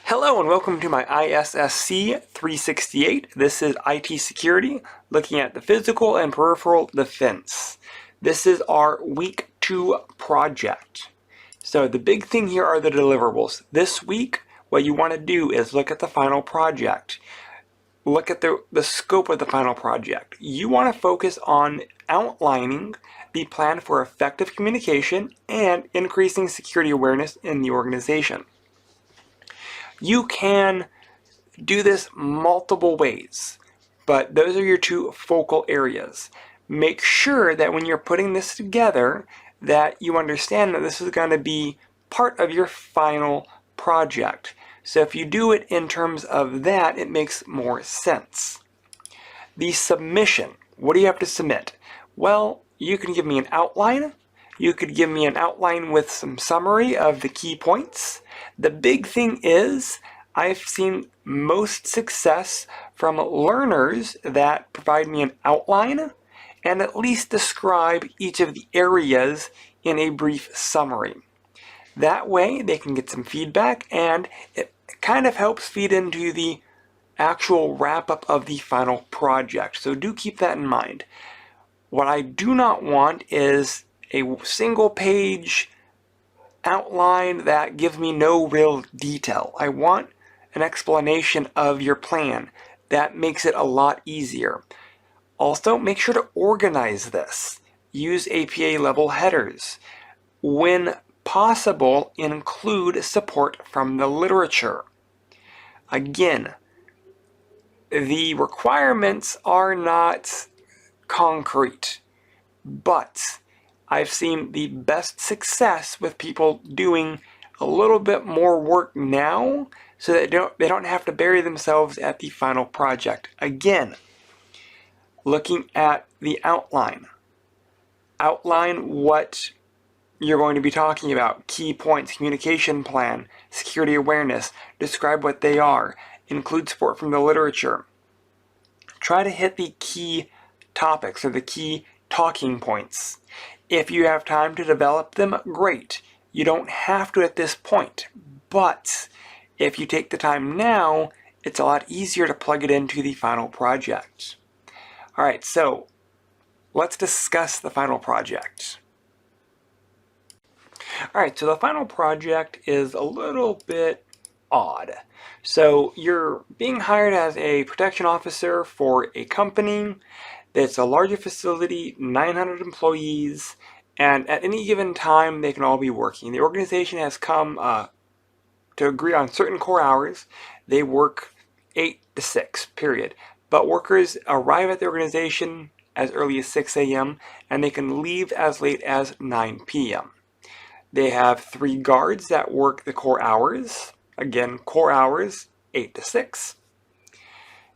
Hello and welcome to my ISSC 368. This is IT security, looking at the physical and peripheral defense. This is our week 2 project. So the big thing here are the deliverables. This week, what you want to do is look at the final project. Look at the scope of the final project. You want to focus on outlining the plan for effective communication and increasing security awareness in the organization. You can do this multiple ways, but those are your two focal areas. Make sure that when you're putting this together that you understand that this is going to be part of your final project. So if you do it in terms of that, it makes more sense. The submission. What do you have to submit? Well, you can give me an outline. You could give me an outline with some summary of the key points. The big thing is I've seen most success from learners that provide me an outline and at least describe each of the areas in a brief summary. That way they can get some feedback and it kind of helps feed into the actual wrap-up of the final project. So do keep that in mind. What I do not want is a single page outline that gives me no real detail. I want an explanation of your plan. That makes it a lot easier. Also, make sure to organize this. Use APA level headers. When possible, include support from the literature. Again, the requirements are not concrete, but I've seen the best success with people doing a little bit more work now so that they don't have to bury themselves at the final project. Again, looking at the outline. Outline what you're going to be talking about. Key points, communication plan, security awareness. Describe what they are. Include support from the literature. Try to hit the key topics or the key talking points. If you have time to develop them, great. You don't have to at this point, but if you take the time now, it's a lot easier to plug it into the final project. Alright, so let's discuss the final project. Alright, so the final project is a little bit odd. So you're being hired as a protection officer for a company. It's a larger facility, 900 employees, and at any given time they can all be working. The organization has come to agree on certain core hours. They work 8 to 6, period. But workers arrive at the organization as early as 6 a.m. and they can leave as late as 9 p.m. They have 3 guards that work the core hours. Again, core hours, 8 to 6.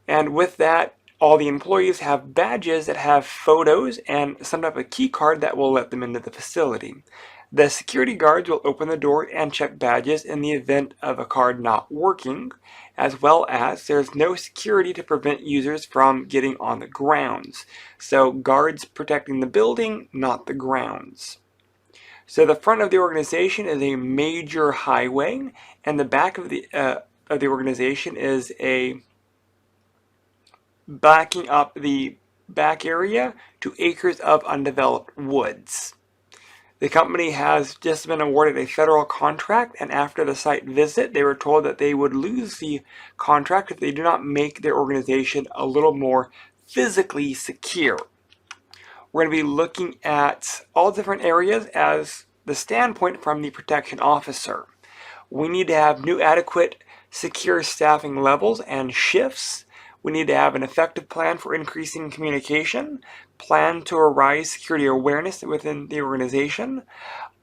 And with that, all the employees have badges that have photos and some type of key card that will let them into the facility. The security guards will open the door and check badges in the event of a card not working, as well as there's no security to prevent users from getting on the grounds. So guards protecting the building, not the grounds. So the front of the organization is a major highway, and the back of the organization is a backing up the back area to acres of undeveloped woods. The company has just been awarded a federal contract, and after the site visit, they were told that they would lose the contract if they do not make their organization a little more physically secure. We're going to be looking at all different areas as the standpoint from the protection officer. We need to have new adequate secure staffing levels and shifts. We need to have an effective plan for increasing communication, plan to arise security awareness within the organization,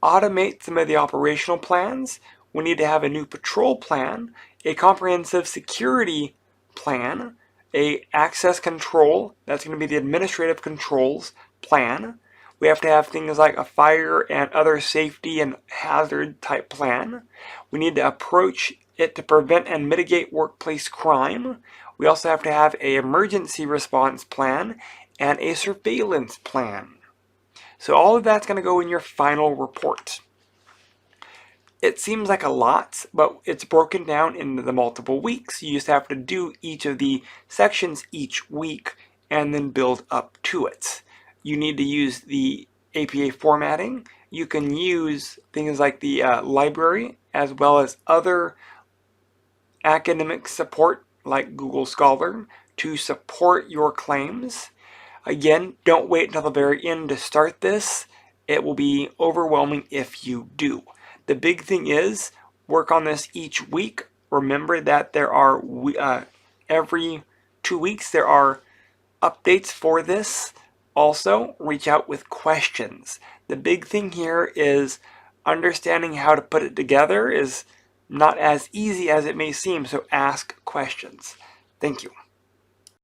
automate some of the operational plans. We need to have a new patrol plan, a comprehensive security plan, a access control, that's going to be the administrative controls plan. We have to have things like a fire and other safety and hazard type plan. We need to approach it to prevent and mitigate workplace crime. We also have to have an emergency response plan and a surveillance plan. So all of that's going to go in your final report. It seems like a lot, but it's broken down into the multiple weeks. You just have to do each of the sections each week and then build up to it. You need to use the APA formatting. You can use things like the library as well as other academic support like Google Scholar to support your claims. Again, don't wait until the very end to start this. It will be overwhelming if you do. The big thing is work on this each week. Remember that there are every 2 weeks there are updates for this. Also, reach out with questions. The big thing here is understanding how to put it together is not as easy as it may seem, so ask questions. Thank you.